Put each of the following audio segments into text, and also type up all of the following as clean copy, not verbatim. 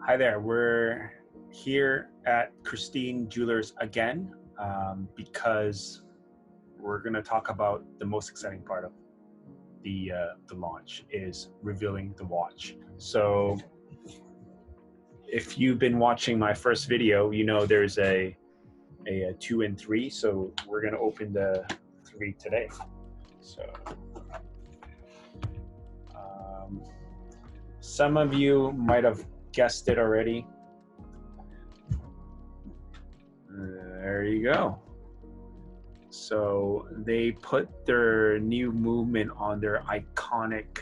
Hi there, we're here at Christine Jewelers again because we're going to talk about the most exciting part of the launch is revealing the watch. So if you've been watching my first video, you know there's a 2 and 3, so we're going to open the 3 today. So some of you might have guessed it already. There you go. So they put their new movement on their iconic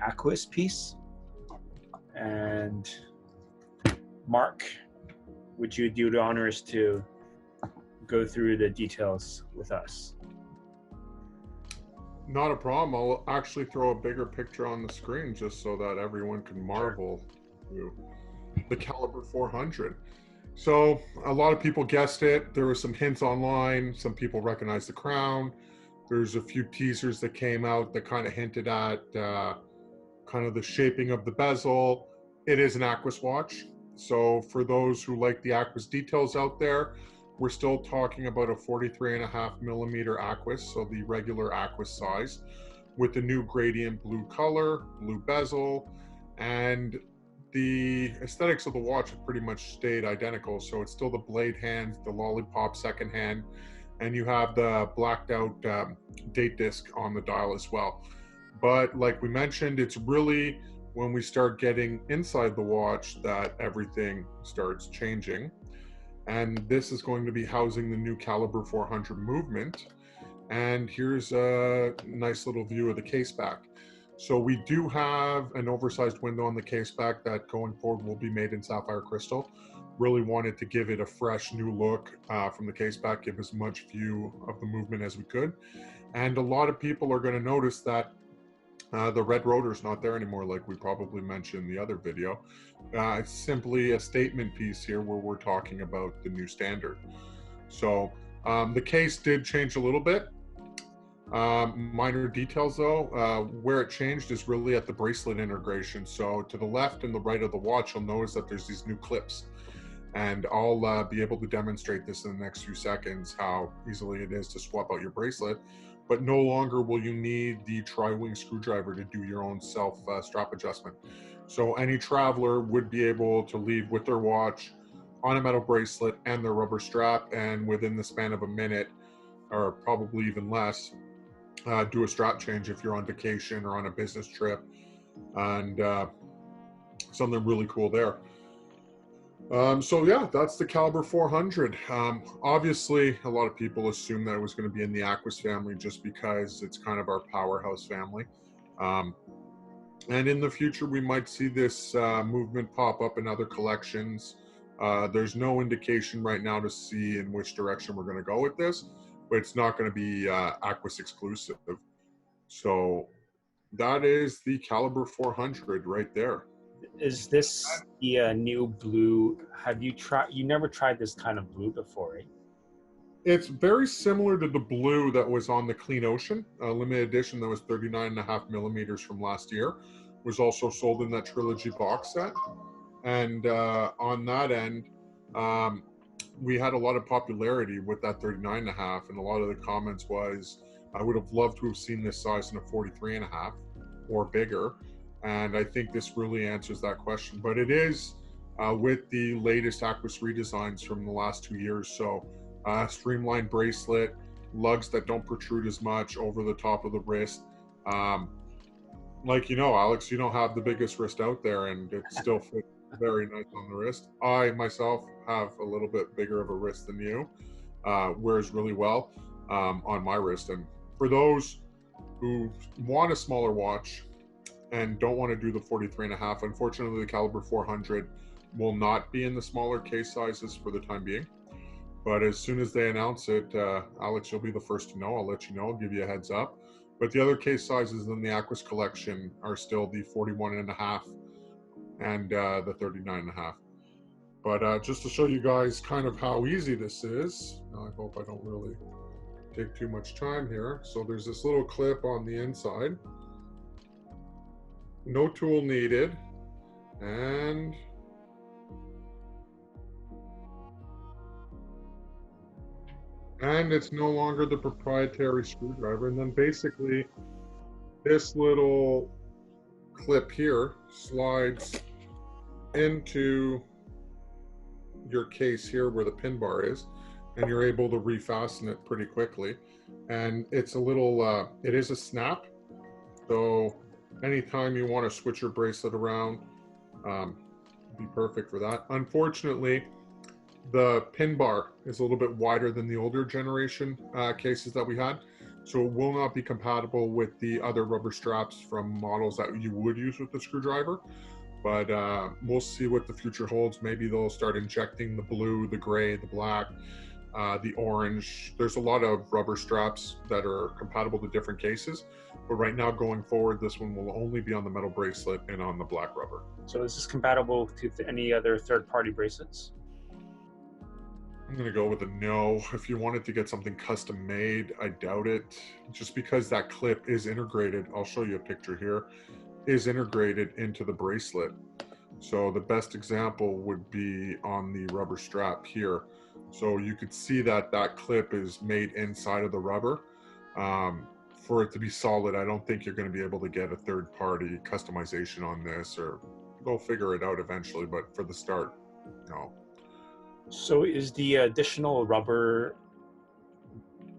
Aquis piece. And Mark, would you do the honors to go through the details with us? Not a problem. I'll actually throw a bigger picture on the screen just so that everyone can marvel through the Calibre 400. So a lot of people guessed it. There were some hints online. Some people recognized the crown. There's a few teasers that came out that kind of hinted at kind of the shaping of the bezel. It is an Aquis watch. So for those who like the Aquis details out there, we're still talking about a 43.5 millimeter Aquis, so the regular Aquis size, with the new gradient blue color, blue bezel, and the aesthetics of the watch have pretty much stayed identical. So it's still the blade hand, the lollipop second hand, and you have the blacked out date disc on the dial as well. But like we mentioned, it's really when we start getting inside the watch that everything starts changing. And this is going to be housing the new Calibre 400 movement. And here's a nice little view of the case back. So we do have an oversized window on the case back that going forward will be made in sapphire crystal. Really wanted to give it a fresh new look from the case back, give as much view of the movement as we could. And a lot of people are going to notice that the red rotor is not there anymore, like we probably mentioned in the other video. It's simply a statement piece here where we're talking about the new standard. So the case did change a little bit. Minor details though, where it changed is really at the bracelet integration. So to the left and the right of the watch, you'll notice that there's these new clips. And I'll be able to demonstrate this in the next few seconds, how easily it is to swap out your bracelet. But no longer will you need the tri-wing screwdriver to do your own self strap adjustment. So any traveler would be able to leave with their watch on a metal bracelet and their rubber strap, and within the span of a minute, or probably even less, do a strap change if you're on vacation or on a business trip, and something really cool there. So yeah, that's the Calibre 400. Obviously, a lot of people assume that it was going to be in the Aquis family just because it's kind of our powerhouse family. And in the future, we might see this movement pop up in other collections. There's no indication right now to see in which direction we're going to go with this, but it's not going to be Aquis exclusive. So that is the Calibre 400 right there. Is this the new blue? Have you tried? You never tried this kind of blue before, right? It's very similar to the blue that was on the Clean Ocean limited edition that was 39.5 millimeters from last year. Was also sold in that trilogy box set. And on that end, we had a lot of popularity with that 39.5, and a lot of the comments was, I would have loved to have seen this size in a 43.5 or bigger. And I think this really answers that question. But it is with the latest Aquis redesigns from the last 2 years. So streamlined bracelet, lugs that don't protrude as much over the top of the wrist. Like you know, Alex, you don't have the biggest wrist out there, and it still fits very nice on the wrist. I myself have a little bit bigger of a wrist than you, wears really well on my wrist. And for those who want a smaller watch and don't want to do the 43.5, unfortunately the Calibre 400 will not be in the smaller case sizes for the time being. But as soon as they announce it, Alex, you'll be the first to know. I'll let you know, I'll give you a heads up. But the other case sizes in the Aquis collection are still the 41.5 and the 39.5. But just to show you guys kind of how easy this is, I hope I don't really take too much time here. So there's this little clip on the inside. No tool needed. And it's no longer the proprietary screwdriver. And then basically this little clip here slides into your case here where the pin bar is, and you're able to refasten it pretty quickly. And it's a little, it is a snap. So anytime you want to switch your bracelet around, be perfect for that. Unfortunately, the pin bar is a little bit wider than the older generation cases that we had. So it will not be compatible with the other rubber straps from models that you would use with the screwdriver. But we'll see what the future holds. Maybe they'll start injecting the blue, the gray, the black, the orange. There's a lot of rubber straps that are compatible to different cases. But right now, going forward, this one will only be on the metal bracelet and on the black rubber. So is this compatible to any other third-party bracelets? I'm going to go with a no. If you wanted to get something custom made, I doubt it. Just because that clip is integrated, I'll show you a picture here, is integrated into the bracelet. So the best example would be on the rubber strap here. So you could see that that clip is made inside of the rubber. For it to be solid, I don't think you're going to be able to get a third-party customization on this, or they'll figure it out eventually, but for the start, no. So is the additional rubber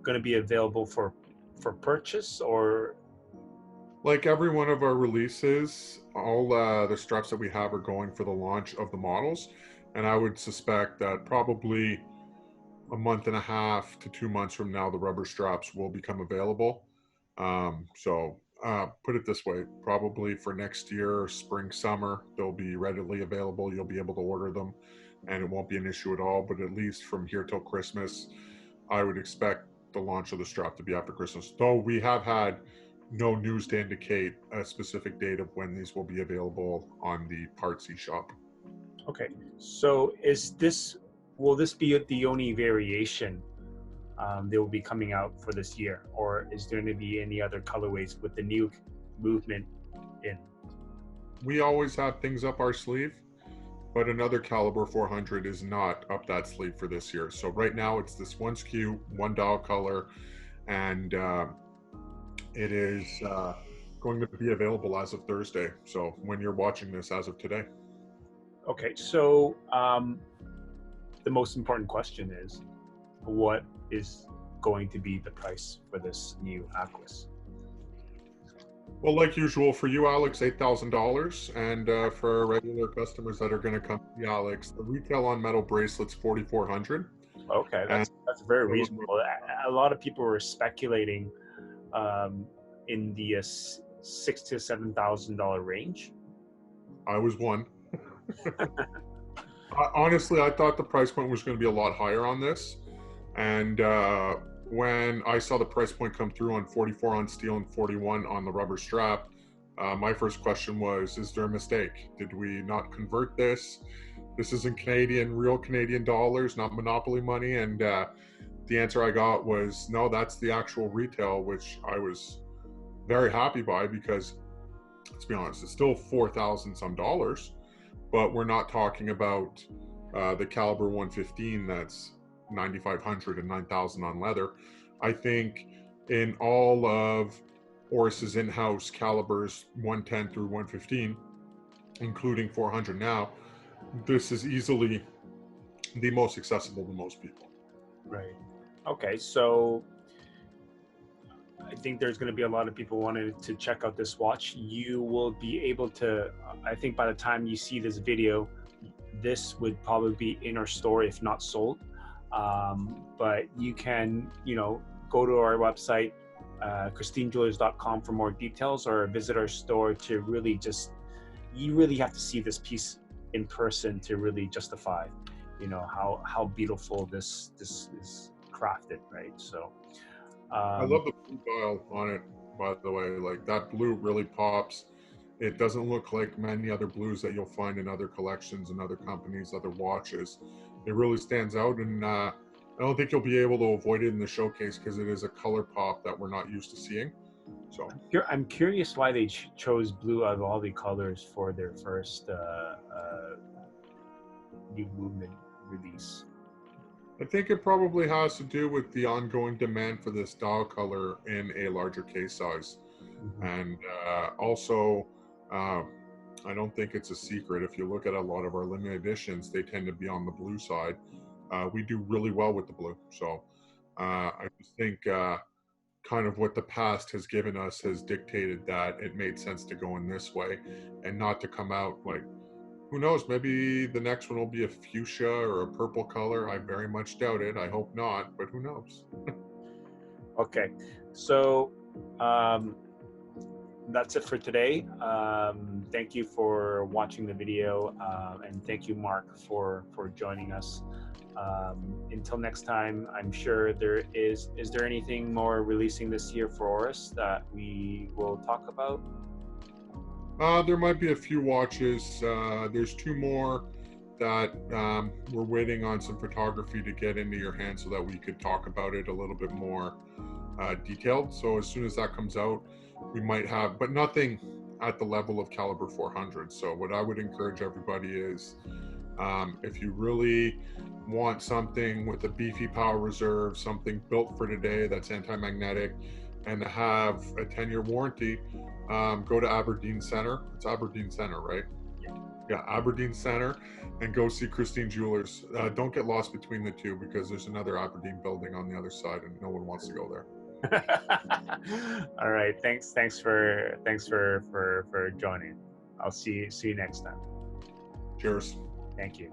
going to be available for purchase, or? Like every one of our releases, all the straps that we have are going for the launch of the models, and I would suspect that probably a month and a half to 2 months from now, the rubber straps will become available. Put it this way, probably for next year, spring, summer, they'll be readily available. You'll be able to order them and it won't be an issue at all. But at least from here till Christmas, I would expect the launch of the strap to be after Christmas. Though we have had no news to indicate a specific date of when these will be available on the Parts eShop. Okay, so will this be the only variation that will be coming out for this year, or is there going to be any other colorways with the new movement in? We always have things up our sleeve, but another Calibre 400 is not up that sleeve for this year. So right now it's this one SKU, one dial color, and it is going to be available as of Thursday. So when you're watching this, as of today. Okay, so the most important question is, what is going to be the price for this new Aquis? Well, like usual for you, Alex, $8,000, and for regular customers that are going to come to Alex, the retail on metal bracelets $4,400. Okay, that's very reasonable. A lot of people were speculating in the $6,000 to $7,000 range. I was one. Honestly, I thought the price point was going to be a lot higher on this, and when I saw the price point come through on 44 on steel and 41 on the rubber strap, my first question was, is there a mistake? Did we not convert this? This is in Canadian, real Canadian dollars, not monopoly money. And the answer I got was, no, that's the actual retail, which I was very happy by, because let's be honest, it's still $4,000 some dollars, but we're not talking about the Calibre 115 that's $9,500 and $9,000 on leather. I think in all of Oris's in-house calibers 110 through 115, including 400 now, this is easily the most accessible to most people. Right. Okay, so I think there's going to be a lot of people wanting to check out this watch. You will be able to, I think by the time you see this video, this would probably be in our store, if not sold. But you can, go to our website, christinejewelers.com, for more details, or visit our store to really you really have to see this piece in person to really justify, how beautiful this is crafted, right? So I love the blue dial on it, by the way. Like, that blue really pops. It doesn't look like many other blues that you'll find in other collections and other companies, other watches. It really stands out, and I don't think you'll be able to avoid it in the showcase because it is a color pop that we're not used to seeing. So I'm curious why they chose blue out of all the colors for their first new movement release. I think it probably has to do with the ongoing demand for this dial color in a larger case size. Mm-hmm. And also, I don't think it's a secret. If you look at a lot of our limited editions, they tend to be on the blue side. We do really well with the blue. So I just think kind of what the past has given us has dictated that it made sense to go in this way and not to come out like, who knows, maybe the next one will be a fuchsia or a purple color. I very much doubt it. I hope not, but who knows? Okay, so that's it for today. Thank you for watching the video, and thank you, Mark, for joining us. Until next time, I'm sure there is there anything more releasing this year for Oris that we will talk about? There might be a few watches. There's 2 more that we're waiting on some photography to get into your hands so that we could talk about it a little bit more detailed. So as soon as that comes out, we might have, but nothing at the level of Calibre 400. So what I would encourage everybody is, if you really want something with a beefy power reserve, something built for today that's anti-magnetic, and to have a 10-year warranty, go to Aberdeen Center. It's Aberdeen Center, right? Yeah, Aberdeen Center, and go see Christine Jewelers. Don't get lost between the two because there's another Aberdeen building on the other side, and no one wants to go there. All right, thanks for joining. I'll see you next time. Cheers. Thank you.